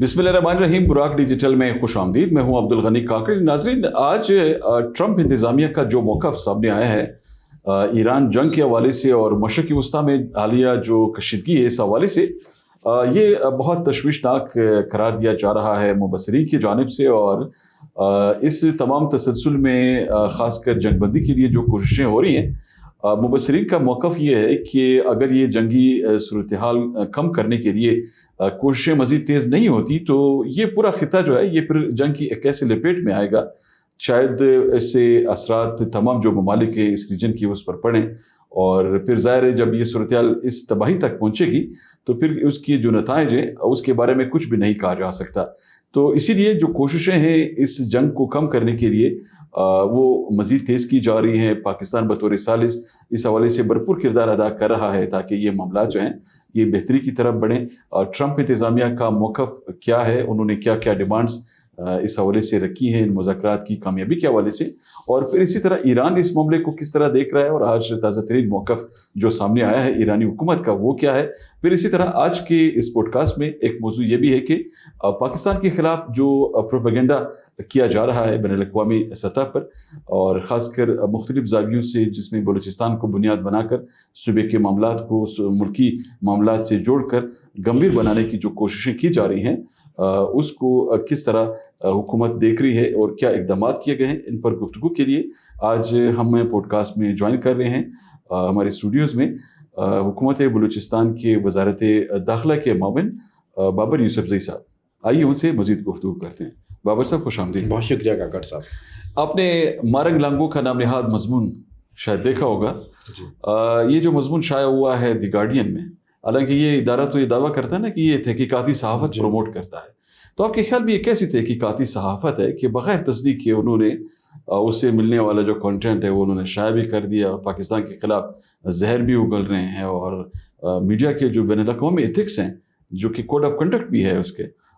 बिस्मिल्लाहिर्रहमानिर्रहीम। बुराक डिजिटल में खुश आमदीद। मैं हूं अब्दुल गनी काकड़। नाज़रीन, आज ट्रंप इंतज़ामिया का जो मौक़िफ़ सामने आया है ईरान जंग के हवाले से और मशरक़ी वस्ता में हालिया जो कशीदगी है इस हवाले से, ये बहुत तशवीशनाक करार दिया जा रहा है मुबस्सिरीन की जानिब से। और इस तमाम तसलसल में ख़ासकर जंगबंदी के लिए जो कोशिशें हो रही हैं, मुबस्सिरीन का मौक़िफ़ ये है कि अगर ये जंगी सूरत हाल कम करने के लिए कोशिशें मज़ीद तेज़ नहीं होती तो ये पूरा खिता जो है ये फिर जंग की एक ऐसे लपेट में आएगा, शायद इससे असरात तमाम जो ममालिक है इस रीजन की उस पर पड़ें। और फिर ज़ाहिर है जब ये सूरत हाल इस तबाही तक पहुँचेगी तो फिर उसकी जो नताइज हैं उसके बारे में कुछ भी नहीं कहा जा सकता। तो इसीलिए जो कोशिशें हैं इस जंग को कम करने के लिए वो मज़ीद तेज़ की जा रही हैं। पाकिस्तान बतौर सालिस इस हवाले से भरपूर किरदार अदा कर रहा है ताकि ये मामला जो हैं ये बेहतरी की तरफ बढ़ें। और ट्रंप इंतज़ामिया का मौक़िफ़ क्या है, उन्होंने क्या क्या डिमांड्स इस हवाले से रखी हैं इन मुज़ाकरात की कामयाबी के हवाले से, और फिर इसी तरह ईरान इस मामले को किस तरह देख रहा है और आज ताज़ा तरीन मौक़िफ़ जो सामने आया है ईरानी हुकूमत का वो क्या है। फिर इसी तरह आज के इस पॉडकास्ट में एक मौजू ये भी है कि पाकिस्तान के ख़िलाफ़ जो प्रोपेगेंडा किया जा रहा है बैनुल-अक़वामी सतह पर और ख़ासकर मुख्तलिफ़ ज़ावियों से, जिसमें बलूचिस्तान को बुनियाद बनाकर सूबे के मामलात को मुल्की मामलात से जोड़कर गंभीर बनाने की जो कोशिशें की जा रही हैं, उसको किस तरह हुकूमत देख रही है और क्या इक़दाम किए गए हैं, इन पर गुफ्तगू के लिए आज हम पॉडकास्ट में ज्वाइन कर रहे हैं हमारे स्टूडियोज़ में हुकूमत बलूचिस्तान के वज़ारत दाखिला के मामून बाबर यूसुफ़ज़ई साहब। आइए उनसे मज़ीद गुफ्तगू करते हैं। बाबर साहब खुश आमदीद। बहुत शुक्रिया काकड़ साहब। आपने मारंग लांगो का नाम नहाद मजमून शायद देखा होगा। ये जो मजमून शाया हुआ है द गार्डियन में, हालांकि ये इदारा तो ये दावा करता है ना कि ये तहकीकाती सहाफ़त प्रमोट करता है, तो आपके ख्याल में ये कैसी तहकीकाती सहाफ़त है कि बग़ैर तस्दीक के उन्होंने उससे मिलने वाला जो कंटेंट है वो उन्होंने शाया भी कर दिया, पाकिस्तान के ख़िलाफ़ जहर भी उगल रहे हैं और मीडिया के जो बैनुल-अक़वामी एथिक्स हैं जो कि कोड ऑफ कंडक्ट भी है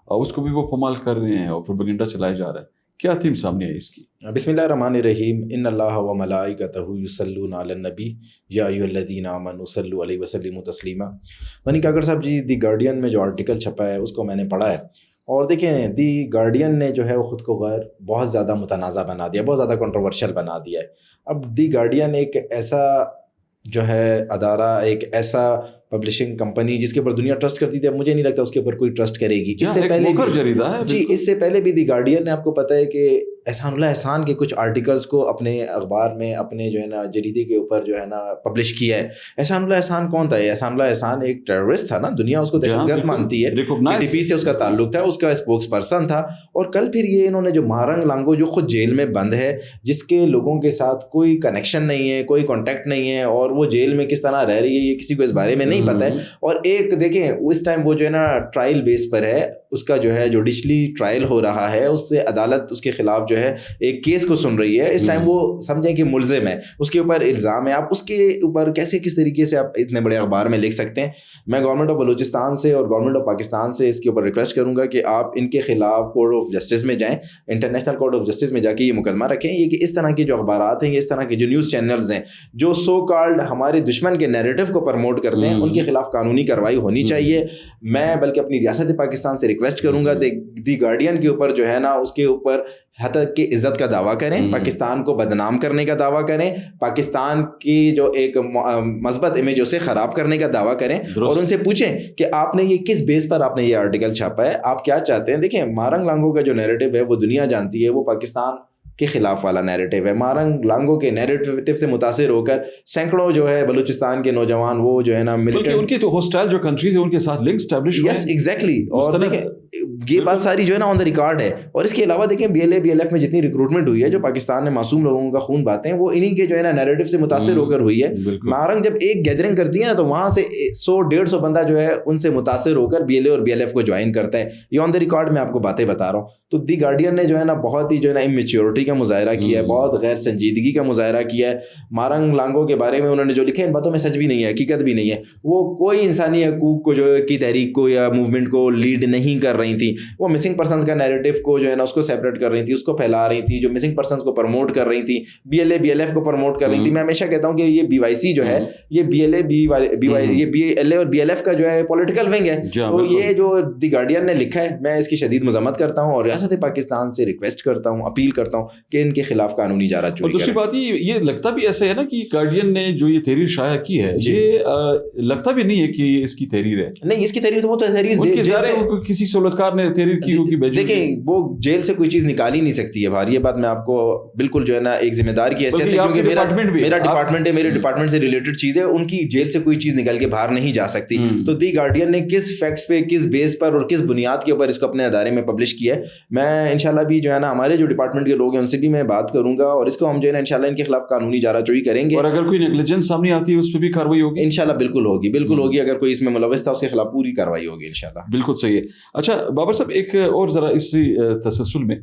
उसको भी वो पमाल कर रहे हैं और प्रोपेगेंडा चलाया जा रहा है। क्या थीम सामने है इसकी? बिस्मिल्लाहिर्रहमानिर्रहीम। इन्नल्लाह व मलाइकतहु युसल्लूना अलन नबी या अय्युहल्लज़ीना आमनू सल्लु अलैहि वसल्लिमु तस्लीमा। गनी काकड़ साहब जी, दी गार्डियन में जो आर्टिकल छपा है उसको मैंने पढ़ा है और देखें दी गार्डियन ने जो है वो ख़ुद को गैर बहुत ज़्यादा मुतनाज़ा बना दिया, बहुत ज़्यादा कंट्रोवर्शियल बना दिया है। अब दी गार्डियन एक ऐसा जो है अदारा, एक ऐसा पब्लिशिंग कंपनी जिसके ऊपर दुनिया ट्रस्ट करती थी, अब मुझे नहीं लगता उसके ऊपर कोई ट्रस्ट करेगी। इससे पहले जरीदा है जी, इससे पहले भी दी गार्डियन ने, आपको पता है कि एहसानुल्लाह एहसान के कुछ आर्टिकल्स को अपने अखबार में, अपने जो है ना जरीदे के ऊपर जो है ना पब्लिश किया है। एहसानुल्लाह एहसान कौन था? एहसानुल्लाह एहसान एक टेररिस्ट था ना, दुनिया उसको दहशतगर्द मानती है, PTP से उसका ताल्लुक था, उसका स्पोक्स पर्सन था। और कल फिर ये इन्होंने जो मारंग लांगो जो खुद जेल में बंद है, जिसके लोगों के साथ कोई कनेक्शन नहीं है, कोई कॉन्टैक्ट नहीं है और वो जेल में किस तरह रह रही है ये किसी को इस बारे में नहीं पता है। और एक देखें उस टाइम वो जो है ना ट्रायल बेस पर है, उसका जो है जुडिशली ट्रायल हो रहा है, उससे अदालत उसके खिलाफ जो है एक केस को सुन रही है। इस टाइम वो समझें कि मुल्ज़िम है, उसके ऊपर इल्ज़ाम है। आप उसके ऊपर कैसे किस तरीके से आप इतने बड़े अखबार में लिख सकते हैं? मैं गवर्नमेंट ऑफ बलूचिस्तान से और गवर्नमेंट ऑफ पाकिस्तान से इसके ऊपर रिक्वेस्ट करूंगा कि आप इनके खिलाफ कोर्ट ऑफ जस्टिस में जाएं, इंटरनेशनल कोर्ट ऑफ जस्टिस में जाके ये मुकदमा रखें। ये कि इस तरह के जो अखबारात हैं, ये इस तरह के जो न्यूज़ चैनल्स हैं जो सो कॉल्ड हमारे दुश्मन के नैरेटिव को प्रमोट करते हैं, उनके खिलाफ कानूनी कार्रवाई होनी चाहिए। मैं बल्कि अपनी रियासत पाकिस्तान से रिक्वेस्ट करूंगा दी गार्डियन के ऊपर जो है ना उसके ऊपर हद की इज़्ज़त का दावा करें, पाकिस्तान को बदनाम करने का दावा करें, पाकिस्तान की जो एक मस्बत इमेज उसे ख़राब करने का दावा करें और उनसे पूछें कि आपने ये किस बेस पर आपने ये आर्टिकल छापा है, आप क्या चाहते हैं। देखें मारंग लांगो का जो नैरेटिव है वो दुनिया जानती है, वो पाकिस्तान के खिलाफ वाला नैरेटिव है। मारंग लांगो के नैरेटिव से मुतासिर होकर सैकड़ों जो है बलूचिस्तान के नौजवान वो जो है ना मिलिटेंट, उनकी तो होस्टाइल जो कंट्रीज है उनके साथ लिंक एस्टैब्लिश हुए। Yes exactly. और देखें ये बात सारी जो है ना ऑन द रिकॉर्ड है। और इसके अलावा देखें BLF में जितनी रिक्रूटमेंट हुई है, जो पाकिस्तान में मासूम लोगों का खून बहाते हैं, वो इन्हीं के जो है ना नैरेटिव से मुतासिर होकर हुई है। मारंग जब एक गैदरिंग करती है ना तो वहाँ से 100-150 बंदा जो है उनसे मुतासिर होकर BLA और BLF को ज्वाइन करता है। ये ऑन द रिकॉर्ड में आपको बातें बता रहा हूँ। तो दी गार्डियन ने जो है ना बहुत ही जो है ना इमेच्योरिटी का मुजाहरा किया है, बहुत गैर संजीदगी का मुजाहरा किया है। मारंग लांगो के बारे में उन्होंने जो लिखा है इन बातों में सच भी नहीं है, हकीकत भी नहीं है। वो कोई इंसानी हकूक को जो की तहरीक को या मूवमेंट को लीड नहीं कर रही थी, वो मिसिंग पर्सनस का नैरेटिव को जो है ना उसको सेपरेट कर रही थी, उसको फैला रही थी, जो मिसिंग पर्सनस को प्रमोट कर रही थी, BLA को प्रमोट कर रही थी। मैं हमेशा कहता हूँ कि ये BYC जो है ये BLA और BLF का जो है पॉलिटिकल विंग है। तो ये जो दी गार्डियन ने लिखा है, मैं इसकी शदीद मजम्मत करता हूँ और रियासत पाकिस्तान से रिक्वेस्ट करता हूँ, अपील करता हूँ कि इनके खिलाफ कानूनी चाराजोई। दूसरी बात ये लगता भी ऐसे है ना कि गार्डियन ने जो ये तहरीर शाया की है, ये लगता भी नहीं है कि इसकी तहरीर है। नहीं, इसकी तहरीर तो वो तो तहरीर किसी सहूलतकार ने तहरीर की होगी। देखिए, वो जेल से कोई चीज निकाल ही नहीं सकती है बाहर। ये बात मैं आपको बिल्कुल जो है ना एक जिम्मेदार की हैसियत से, क्योंकि मेरा डिपार्टमेंट है, मेरे डिपार्टमेंट से रिलेटेड चीज है, उनकी जेल से कोई चीज निकल के बाहर नहीं जा सकती। तो दी गार्डियन ने किस फैक्ट्स पे, किस बेस पर और किस बुनियाद के ऊपर इसको अपने अदारे में पब्लिश किया है, मैं इंशाल्लाह भी जो है ना हमारे जो डिपार्टमेंट के लोग हैं उनसे भी मैं बात करूंगा और इसको हम जो है ना इंशाल्लाह इनके खिलाफ कानूनी चाराजोई करेंगे। और अगर कोई नेग्लिजेंस सामने आती है उस पर भी कार्रवाई होगी इंशाल्लाह। बिल्कुल होगी। अगर कोई इसमें मुलविस था उसके खिलाफ पूरी कार्रवाई होगी इंशाल्लाह। बिल्कुल सही है। अच्छा बाबर साहब, एक और जरा इसी तसलसल में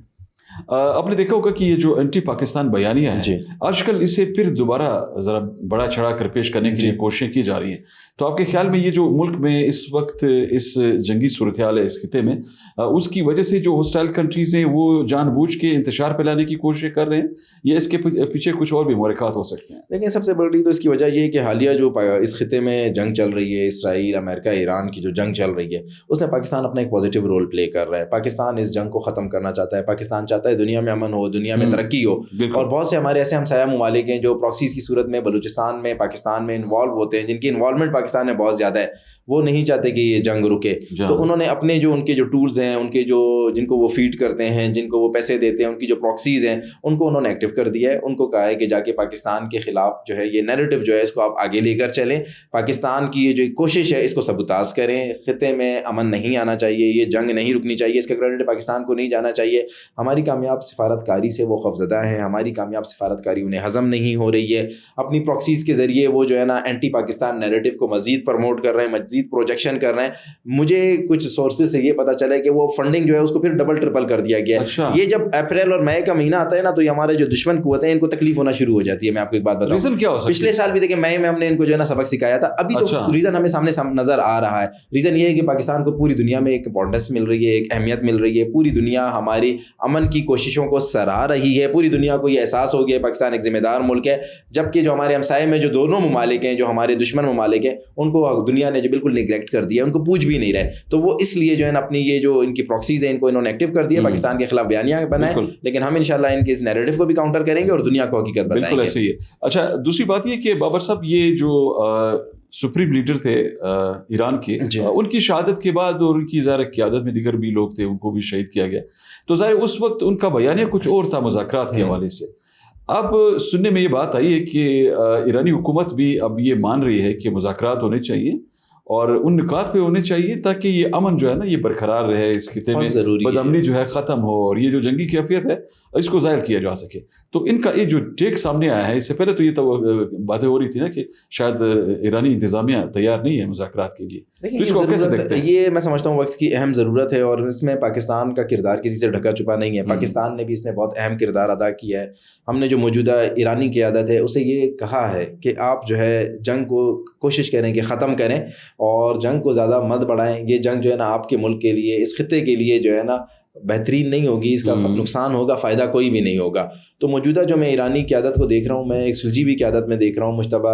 आपने देखा होगा कि ये जो एंटी पाकिस्तान बयानियां हैं, आजकल इसे फिर दोबारा जरा बड़ा चढ़ा कर पेश करने के लिए कोशिशें की जा रही हैं। तो आपके ख्याल में ये जो मुल्क में इस वक्त इस जंगी सूरत हाल है इस खिते में, उसकी वजह से जो होस्टाइल कंट्रीज हैं वो जानबूझ के इंतशार फैलाने की कोशिश कर रहे हैं, या इसके पीछे कुछ और भी मुहरक़ात हो सकते हैं? देखिए, सबसे बड़ी तो इसकी वजह ये है कि हालिया जो इस खिते में जंग चल रही है, इसराइल, अमेरिका, ईरान की जो जंग चल रही है, उसमें पाकिस्तान अपना एक पॉजिटिव रोल प्ले कर रहा है। पाकिस्तान इस जंग को ख़त्म करना चाहता है। पाकिस्तान चाहता है दुनिया में अमन हो, दुनिया में तरक्की हो। और बहुत से हमारे ऐसे हमसाया ममालिक हैं जो प्रॉक्सीज की सूरत में बलूचिस्तान में, पाकिस्तान में इन्वॉल्व होते हैं, जिनकी इन्वॉल्वमेंट पाकिस्तान में बहुत ज़्यादा है। वो नहीं चाहते कि ये जंग रुके, तो उन्होंने अपने जो उनके जो टूल्स हैं, उनके जो जिनको वो फीड करते हैं, जिनको वो पैसे देते हैं, उनकी जो प्रॉक्सीज हैं, उनको उन्होंने एक्टिव कर दिया है। उनको कहा है कि जाके पाकिस्तान के खिलाफ जो है ये नैरेटिव जो है इसको आप आगे लेकर चलें। पाकिस्तान की ये जो कोशिश है इसको सबूताज करें। खिते में अमन नहीं आना चाहिए, ये जंग नहीं रुकनी चाहिए, इसका क्रेडिट पाकिस्तान को नहीं जाना चाहिए। हमारी कामयाब सिफारतकारी से वो खौफज़दा हैं, हमारी कामयाब सिफारतकारी उन्हें हज़म नहीं हो रही है। अपनी प्रॉक्सीज के ज़रिए वो जो है ना एंटी पाकिस्तान नैरेटिव को मज़ीद प्रमोट कर रहे हैं, मज़ीद प्रोजेक्शन कर रहे हैं। मुझे कुछ सोर्सेज से ये पता चला है कि वो फंडिंग जो है उसको फिर डबल ट्रिपल कर दिया गया है। अच्छा। ये जब अप्रैल और मई का महीना आता है ना, तो ये हमारे जो दुश्मन कुव्वतें हैं इनको तकलीफ होना शुरू हो जाती है। मैं आपको एक बात बताऊं, रीजन क्या हो सकता है? पिछले साल भी देखिए मई में हमने इनको जो है ना सबक सिखाया था। अभी तो रीजन हमें सामने नजर आ रहा है। रीजन ये है कि पाकिस्तान को पूरी दुनिया में एक इंपॉर्टेंस मिल रही है, एक अहमियत मिल रही है। पूरी दुनिया हमारी अमन की कोशिशों को सराह रही है। पूरी दुनिया को ये एहसास हो गया पाकिस्तान एक जिम्मेदार मुल्क है। जबकि जो हमारे हमसाये में जो दोनों ममालिक हैं, जो हमारे दुश्मन ममालिक हैं, उनको दुनिया ने जो बिल्कुल निगलेक्ट कर दिया, उनको पूछ भी नहीं रहे। तो वो इसलिए जो है ना अपनी ये जो इनकी प्रॉक्सीज है इनको इन्होंने एक्टिव कर दिया, पाकिस्तान के खिलाफ बयानियां बनाए। लेकिन हम इंशाल्लाह इनके इस नैरेटिव को भी काउंटर करेंगे और दुनिया को हकीकत बताएंगे। बिल्कुल ऐसे ही है। अच्छा, दूसरी बात ये कि बाबर साहब, ये जो सुप्रीम लीडर थे ईरान के, उनकी शहादत के बाद और उनकी ज़ाहिर क़यादत में दीगर भी लोग थे, उनको भी शहीद किया गया। तो ज़ाहिर उस वक्त उनका बयानिया कुछ और था मुज़ाकरात के हवाले से। अब सुनने में ये बात आई है कि ईरानी हुकूमत भी अब ये मान रही है कि मुज़ाकरात होने चाहिए और उन निकात पे होने चाहिए ताकि ये अमन जो है ना ये बरकरार रहे, इस खिते में बदअमनी जो है ख़त्म हो और ये जो जंगी कैफियत है इसको ज़ाहिर किया जा सके। तो इनका ये जो टेक सामने आया है, इससे पहले तो ये तो बातें हो रही थी ना कि शायद ईरानी इंतज़ामिया तैयार नहीं है मुज़ाकरात के लिए। तो इसको कैसे देखते हैं? ये मैं समझता हूँ वक्त की अहम ज़रूरत है और इसमें पाकिस्तान का किरदार किसी से ढका छुपा नहीं है। पाकिस्तान ने भी इसमें बहुत अहम किरदार अदा किया है। हमने जो मौजूदा ईरानी क़यादत है उसे ये कहा है कि आप जो है जंग को कोशिश करें कि ख़त्म करें और जंग को ज़्यादा मत बढ़ाएं। ये जंग जो है ना आपके मुल्क के लिए, इस खिते के लिए जो है ना बेहतरीन नहीं होगी, इसका नुकसान होगा, फ़ायदा कोई भी नहीं होगा। तो मौजूदा जो मैं ईरानी क़यादत को देख रहा हूँ, मैं एक सुलझी क़यादत में देख रहा हूँ। मुश्तबा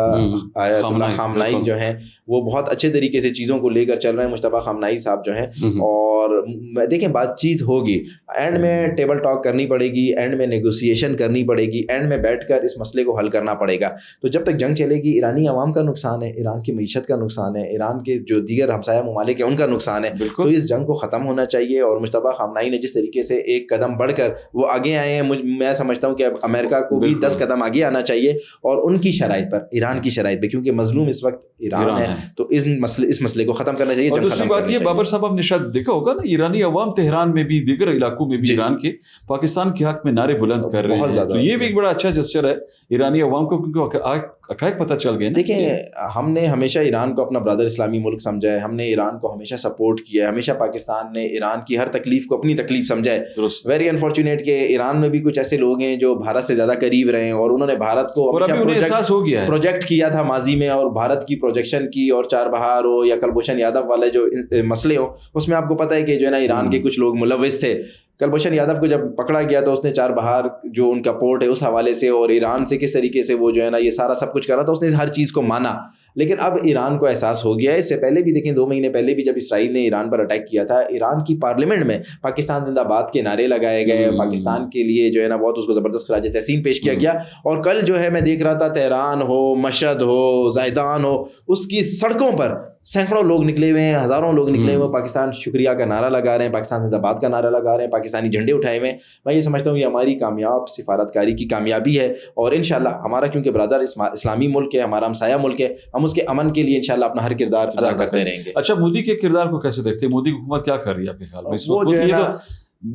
आयतुल्लाह ख़ामनाई जो हैं वो बहुत अच्छे तरीके से चीज़ों को लेकर चल रहे हैं। मुश्तबा ख़ामनाई साहब जो हैं, और देखें बातचीत होगी, एंड में टेबल टॉक करनी पड़ेगी, एंड में नेगोशिएशन करनी पड़ेगी, एंड में बैठकर इस मसले को हल करना पड़ेगा। तो जब तक जंग चलेगी ईरानी अवाम का नुकसान है, ईरान की मईशत का नुकसान है, ईरान के जो दीगर हमसाया ममालिक हैं उनका नुकसान है। तो इस जंग को ख़त्म होना चाहिए। और मुश्तबा ख़ामनाई ने जिस तरीके से एक कदम बढ़कर वो आगे आए हैं, मैं समझता हूँ कि अब अमेरिका को भी 10 कदम आगे आना चाहिए और उनकी शराइत पर, ईरान की शराइत पर, क्योंकि मजलूम इस वक्त ईरान है, तो इस मसले को ख़त्म करना चाहिए। और दूसरी बात ये बाबर साहब, आपने शायद देखा होगा ना, ईरानी अवाम तेहरान में भी, दीगर इलाकों में भी ईरान के पाकिस्तान के हक में नारे बुलंद कर रहे हैं। तो ये भी एक बड़ा अच्छा जेस्चर है ईरानी अवाम को, क्योंकि حقائق پتہ چل گئے. دیکھیں ہم نے ہمیشہ ایران کو اپنا برادر اسلامی ملک سمجھا ہے, ہم نے ایران کو ہمیشہ سپورٹ کیا ہے, ہمیشہ پاکستان نے ایران کی ہر تکلیف کو اپنی تکلیف سمجھا ہے. ویری انفارچونیٹ کہ ایران میں بھی کچھ ایسے لوگ ہیں جو بھارت سے زیادہ قریب رہے ہیں اور انہوں نے بھارت کو پروجیکٹ کیا تھا ماضی میں, اور بھارت کی پروجیکشن کی, اور چار بہار ہو یا کلبھوشن یادو والے جو مسئلے ہو اس میں آپ کو پتہ ہے کہ جو ہے نا ایران کے کچھ لوگ ملوث تھے. کلبھوشن یادو کو جب پکڑا گیا تو اس نے چار بہار جو ان کا پورٹ ہے اس حوالے سے اور ایران سے کس طریقے سے وہ جو ہے نا یہ سارا سب کچھ کر رہا تھا, اس نے ہر چیز کو مانا. لیکن اب ایران کو احساس ہو گیا ہے. اس سے پہلے بھی دیکھیں 2 مہینے پہلے بھی جب اسرائیل نے ایران پر اٹیک کیا تھا, ایران کی پارلیمنٹ میں پاکستان زندہ باد کے نعرے لگائے گئے, پاکستان کے لیے جو ہے نا بہت اس کو زبردست خراج تحسین پیش کیا گیا. اور کل جو ہے میں دیکھ رہا تھا تہران ہو, مشہد ہو, زاہدان ہو, اس کی سڑکوں پر سینکڑوں لوگ نکلے ہوئے ہیں, ہزاروں لوگ نکلے ہوئے, پاکستان شکریہ کا نعرہ لگا رہے ہیں, پاکستان زندہ باد کا نعرہ لگا رہے ہیں, پاکستانی جھنڈے اٹھائے ہوئے ہیں. میں یہ سمجھتا ہوں یہ ہماری کامیاب سفارتکاری کی کامیابی ہے, اور انشاءاللہ ہمارا کیونکہ برادر اسلامی ملک ہے, ہمارا ہمسایہ ملک ہے, ہم اس کے امن کے لیے انشاءاللہ اپنا ہر کردار ادا کرتے رہیں گے. اچھا, مودی کے کردار کو کیسے دیکھتے ہیں؟ مودی حکومت کیا کر رہی ہے آپ کے خیال میں اس وقت؟ یہ تو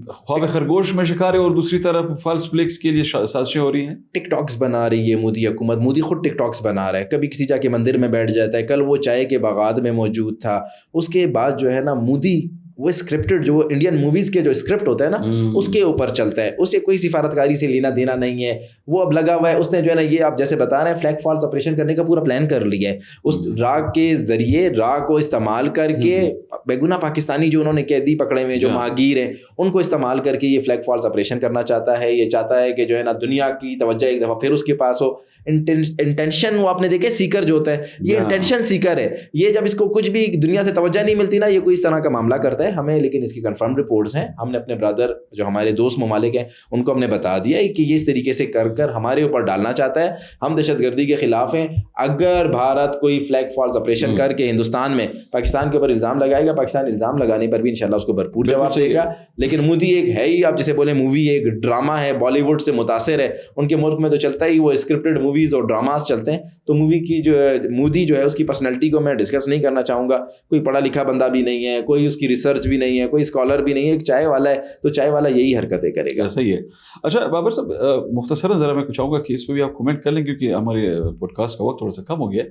خواب خرگوش میں شکار ہے اور دوسری طرف فالس فلیکس کے لیے سازشیں ہو رہی ہیں. ٹک ٹاکس بنا رہی ہے مودی حکومت, مودی خود ٹک ٹاکس بنا رہا ہے, کبھی کسی جا کے مندر میں بیٹھ جاتا ہے. کل وہ چائے کے باغات میں موجود تھا. اس کے بعد جو ہے نا مودی وہ اسکرپٹڈ جو انڈین موویز کے جو اسکرپٹ ہوتا ہے نا اس کے اوپر چلتا ہے, اسے کوئی سفارتکاری سے لینا دینا نہیں ہے. وہ اب لگا ہوا ہے, اس نے جو ہے نا یہ آپ جیسے بتا رہے ہیں فلیگ فالس آپریشن کرنے کا پورا پلان کر لیا ہے. اس را کے ذریعے را کو استعمال کر کے بے گناہ پاکستانی جو انہوں نے قیدی پکڑے ہوئے جو ماہگیر ہیں ان کو استعمال کر کے یہ فلیگ فالس آپریشن کرنا چاہتا ہے. یہ چاہتا ہے کہ جو ہے نا دنیا کی توجہ ایک دفعہ پھر اس کے پاس ہو. انٹینشن وہ آپ نے دیکھے سیکر جو ہوتا ہے, یہ انٹینشن سیکر ہے. یہ جب اس کو کچھ بھی دنیا سے توجہ نہیں ملتی نا, یہ کوئی اس طرح کا معاملہ کرتا ہے. ہمیں لیکن اس کی کنفرم رپورٹس ہیں, ہم نے اپنے برادر جو ہمارے دوست ممالک ہیں ان کو ہم نے بتا دیا ہے کہ یہ اس طریقے سے کر ہمارے اوپر ڈالنا چاہتا ہے. ہم دہشت گردی کے خلاف ہیں. اگر بھارت کوئی فلیگ فالس آپریشن کر کے ہندوستان میں پاکستان کے اوپر الزام لگائے گا, پاکستان الزام لگانے پر بھی انشاءاللہ اس کو بھرپور جواب دے گا. لیکن مودی ایک ہے ہی, آپ جسے بولے مووی ایک ڈرامہ ہے, بالی ووڈ سے متاثر ہے. ان کے ملک میں تو چلتا ہی وہ اسکرپٹڈ موویز اور ڈراماز چلتے ہیں. تو مووی کی جو مودی جو ہے اس کی پرسنالٹی کو میں ڈسکس نہیں کرنا چاہوں گا. کوئی پڑھا لکھا بندہ بھی نہیں ہے, کوئی اس کی ریسرچ بھی نہیں ہے, کوئی اسکالر بھی نہیں ہے, ایک چائے والا ہے. تو چائے والا یہی حرکتیں کرے گا. صحیح ہے. اچھا بابر صاحب, مختصراً ذرا میں چاہوں گا کہ اس پہ بھی آپ کمنٹ کر لیں کیونکہ ہمارے پوڈ کاسٹ کا وقت تھوڑا سا کم ہو گیا.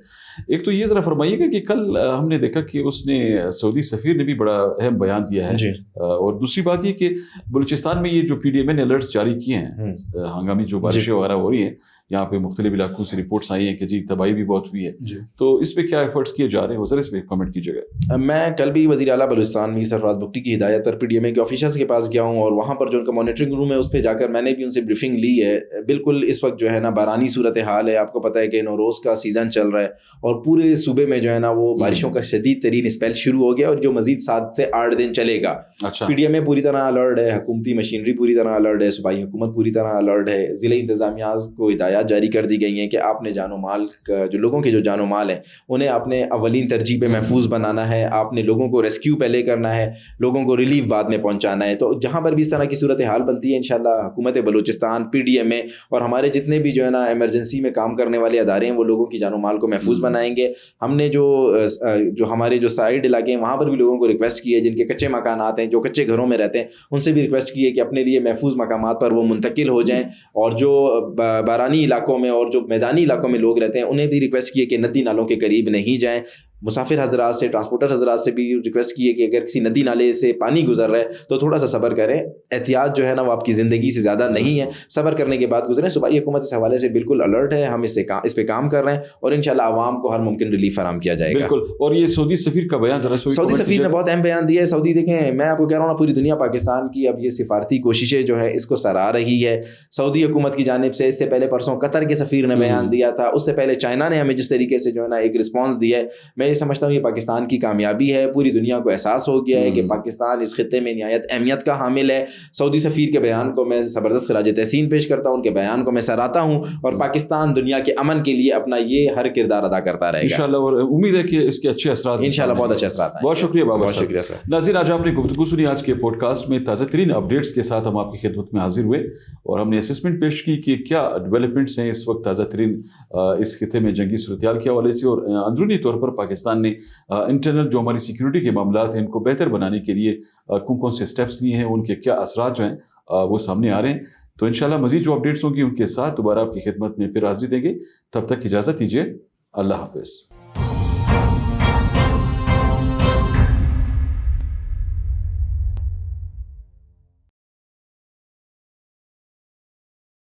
ایک تو یہ ذرا فرمائیے گا کہ کل ہم نے دیکھا کہ اس نے سعودی سفیر نے بھی بڑا اہم بیان دیا ہے, اور دوسری بات یہ کہ بلوچستان میں یہ جو PDMA نے الرٹس جاری کیے ہیں, ہنگامی جو بارشیں وغیرہ ہو رہی ہیں یہاں پہ مختلف علاقوں سے رپورٹس آئی ہیں کہ جی تباہی بھی بہت ہوئی ہے, تو اس پہ کیا ایفرٹس کیے جا رہے ہیں, وہ ذرا اس پہ کمنٹ کیجیے گا. میں کل بھی وزیر اعلیٰ بلوچستان میر سرفراز بگٹی کی ہدایت پر PDMA کے آفیشرز کے پاس گیا ہوں, اور وہاں پر جو ان کا مانیٹرنگ روم ہے اس پہ جا کر میں نے بھی ان سے بریفنگ لی ہے. بالکل اس وقت جو ہے نا بارانی صورتحال ہے. آپ کو پتہ ہے کہ نوروز کا سیزن چل رہا ہے اور پورے صوبے میں جو ہے نا وہ بارشوں کا شدید ترین اسپیل شروع ہو گیا, اور جو مزید 7 سے 8 دن چلے گا. PDMA پوری طرح الرٹ ہے, حکومتی مشینری پوری طرح الرٹ ہے, صوبائی حکومت پوری طرح الرٹ ہے. ضلعی انتظامیہ کو ہدایات جاری کر دی گئی ہیں کہ آپ نے جان و مال کا جو لوگوں کے جو جان و مال ہیں انہیں آپ نے اولین ترجیح پہ محفوظ بنانا ہے. آپ نے لوگوں کو ریسکیو پہلے کرنا ہے, لوگوں کو ریلیف بعد میں پہنچانا ہے. تو جہاں پر بھی اس طرح کی صورتحال بنتی ہے انشاءاللہ حکومت بلوچستان, PDMA اور ہمارے جتنے بھی جو ہے نا ایمرجنسی میں کام کرنے والے ادارے ہیں وہ لوگوں کی جان و مال کو محفوظ بنائیں گے. ہم نے جو ہمارے جو سائڈ علاقے ہیں وہاں پر بھی لوگوں کو ریکویسٹ کی ہے, جن کے کچے مکانات ہیں, جو کچے گھروں میں رہتے ہیں, ان سے بھی ریکویسٹ کی ہے کہ اپنے لیے محفوظ مقامات پر وہ منتقل ہو جائیں. اور جو بارانی علاقوں میں اور جو میدانی علاقوں میں لوگ رہتے ہیں انہیں بھی ریکویسٹ کی ہے کہ ندی نالوں کے قریب نہیں جائیں. مسافر حضرات سے, ٹرانسپورٹر حضرات سے بھی ریکویسٹ کی ہے کہ اگر کسی ندی نالے سے پانی گزر رہا ہے تو تھوڑا سا صبر کریں. احتیاط جو ہے نا وہ آپ کی زندگی سے زیادہ نہیں ہے, صبر کرنے کے بعد گزریں. صوبائی حکومت اس حوالے سے بالکل الرٹ ہے, ہم اس پہ کام کر رہے ہیں اور انشاءاللہ عوام کو ہر ممکن ریلیف فراہم کیا جائے گا. بالکل. اور یہ سعودی سفیر کا بیان ذرا, سعودی سفیر نے بہت اہم بیان دیا ہے. سعودی دیکھیں میں آپ کو کہہ رہا ہوں نا, پوری دنیا پاکستان کی اب یہ سفارتی کوششیں جو ہے اس کو سراہ رہی ہے. سعودی حکومت کی جانب سے, اس سے پہلے پرسوں قطر کے سفیر نے بیان دیا تھا, اس سے پہلے چائنا نے ہمیں جس طریقے سے جو ہے نا ایک رسپانس دیا ہے, میں یہ سمجھتا ہوں یہ پاکستان کی کامیابی ہے. پوری دنیا کو احساس ہو گیا ہے کہ پاکستان اس خطے میں نہایت اہمیت کا حامل ہے. سعودی سفیر کے بیان کو میں زبردست خراج تحسین پیش کرتا ہوں, ان کے بیان کو میں سراہتا ہوں, اور پاکستان دنیا کے امن کے لیے اپنا یہ ہر کردار ادا کرتا رہے گا انشاءاللہ, اور امید ہے کہ اس کے اچھے اثرات انشاءاللہ بہت اچھے اثرات ہیں. بہت شکریہ بابا, بہت شکریہ سر. ناظرین, آج آپ نے گفتگو سنی. آج کے پوڈ کاسٹ میں تازہ ترین اپڈیٹس کے ساتھ ہم آپ کی خدمت میں حاضر ہوئے اور ہم نے اسسمنٹ پیش کی کہ کیا ڈیولپمنٹس ہیں اس وقت تازہ ترین اس خطے میں جنگی صورتحال کے حوالے سے, اور اندرونی طور پر پاکستان نے انٹرنل جو ہماری سیکیورٹی کے معاملات ہیں ان کو بہتر بنانے کے لیے کون کون سے اسٹیپس لیے ہیں, ان کے کیا اثرات جو ہیں وہ سامنے آ رہے ہیں. تو انشاءاللہ مزید جو اپڈیٹس ہوں گی ان کے ساتھ دوبارہ آپ کی خدمت میں پھر حاضری دیں گے. تب تک اجازت دیجیے. اللہ حافظ.